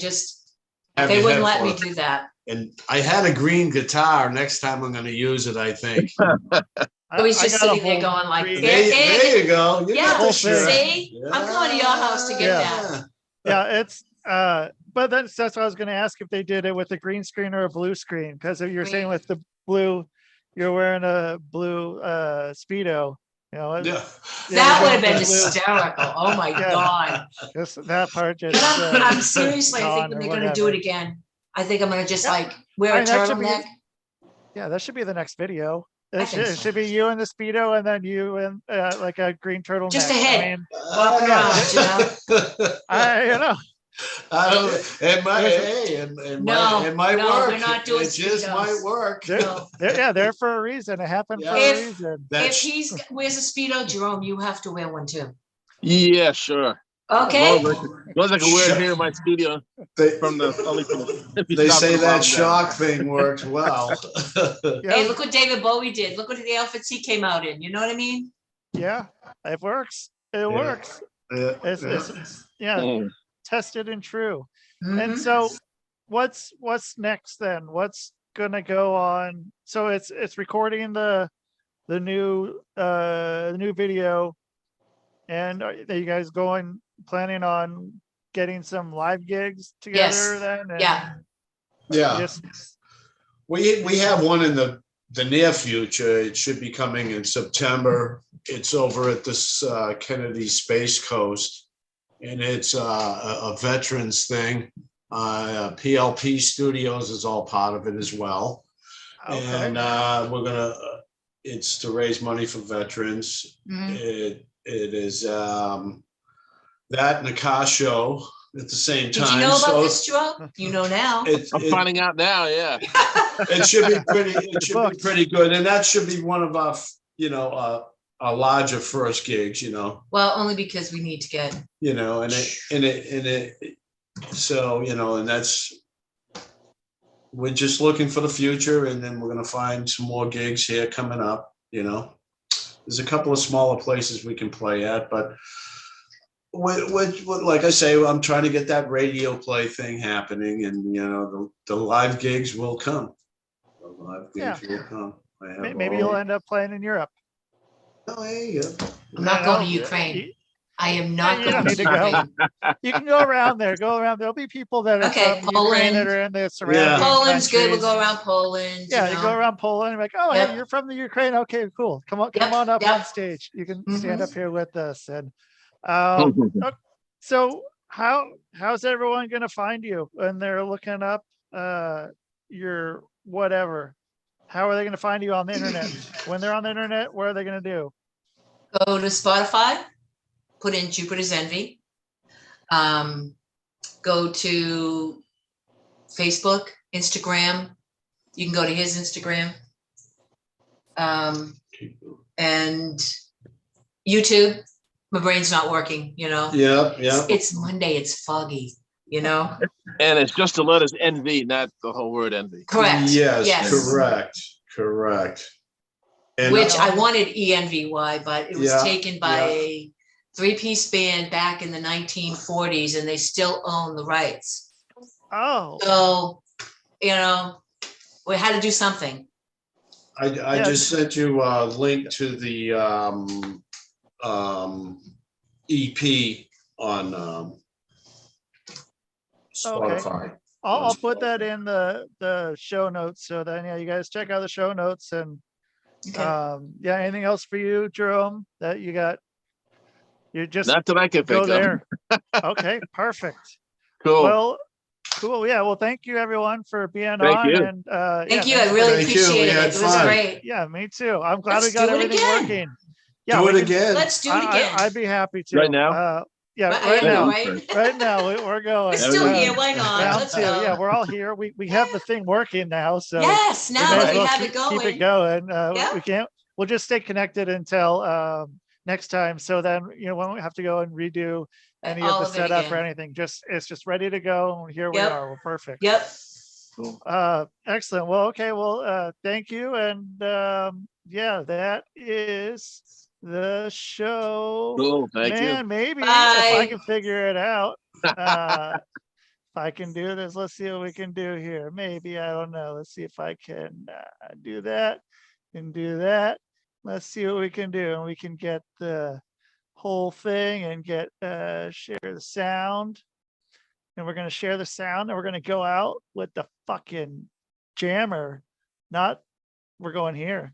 they wouldn't let me do that. And I had a green guitar. Next time I'm going to use it, I think. So he's just sitting there going like, there you go. See? I'm coming to your house to get that. Yeah, it's but that's what I was going to ask, if they did it with a green screen or a blue screen, because if you're saying with the blue, you're wearing a blue Speedo. That would have been hysterical. Oh my God. Just that part just I'm seriously, I think when they're going to do it again, I think I'm going to just wear a turtleneck. That should be the next video. It should be you in the Speedo and then you in like a green turtleneck. Just a head. Walking around, It might work. They're not doing it just might work. They're for a reason. It happened for a reason. If he wears a Speedo, Jerome, you have to wear one too. Yeah, sure. Okay. Looks like a weird here in my studio. They say that shock thing works well. Hey, look what David Bowie did. Look what the outfits he came out in. You know what I mean? Yeah, it works. It works. It's tested and true. Mm-hmm. And so what's next then? What's gonna go on? So it's recording the new video. And are you guys planning on getting some live gigs together then? Yeah. We have one in the near future. It should be coming in September. It's over at this Kennedy Space Coast, and it's a veterans thing. PLP Studios is all part of it as well. Okay. And it's to raise money for veterans. Mm-hmm. It is that and a car show at the same time. Did you know about this, Jerome? You know now. I'm finding out now. Yeah. It should be pretty. It should be pretty good, and that should be one of our, our larger first gigs. Well, only because we need to get. So and that's. We're just looking for the future, and then we're going to find some more gigs here coming up. There's a couple of smaller places we can play at, but like I say, I'm trying to get that radio play thing happening, and the live gigs will come. The live gigs will come. Maybe you'll end up playing in Europe. Oh, there you go. I'm not going to Ukraine. I am not you going don't need to go. You can go around there. Go around. There'll be people that are from Ukraine that are in the surrounding Poland's countries. good. We'll go around Poland. Yeah, you go around Poland and be like, oh, hey, you're from the Ukraine. Okay, cool. Come on up on stage. You can stand up here with us. And so how's everyone going to find you when they're looking up your whatever? How are they going to find you on the internet? When they're on the internet, what are they going to do? Go to Spotify, put in Jupiter's Envy. Go to Facebook, Instagram. You can go to his Instagram. And YouTube. My brain's not working, Yeah. It's Monday. It's foggy, And it's just the letters NV, not the whole word envy. Correct. Yes. Correct. And which I wanted ENVY, but it was taken by a 3-piece band back in the 1940s, and they still own the rights. Oh. So, we had to do something. I just sent you a link to the EP on Spotify. Okay. I'll put that in the show notes, so then you guys check out the show notes. And anything else for you, Jerome, that you got? You just not that I can go think there. Okay, perfect. Cool. Well, cool. Yeah. Well, thank you everyone for being Thank on. you. And thank you. I really appreciate it. It was great. Yeah, me too. I'm glad we got everything working. Yeah, do it again. Let's do it again. I'd be happy to. Right now? Right now. Right now, we're going. We're still here. Why not? Let's go. Yeah, we're all here. We have the thing working now. So yes, now that we have it going. Keep it going. We can't. We'll just stay connected until next time. So then we won't have to go and redo any of the setup or anything. It's just ready to go. Here we are. We're perfect. Yep. Cool. Excellent. Well, okay. Well, thank you. And that is the show. Cool. Thank you. Maybe if I can figure it out. If I can do this, let's see what we can do here. Maybe, I don't know. Let's see if I can do that and do that. Let's see what we can do. And we can get the whole thing and get share the sound. And we're going to share the sound, and we're going to go out with the fucking jammer. We're going here.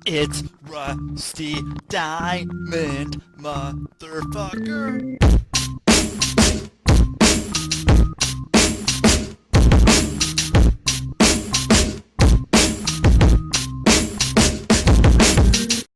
It's Rusty Diamond, motherfucker.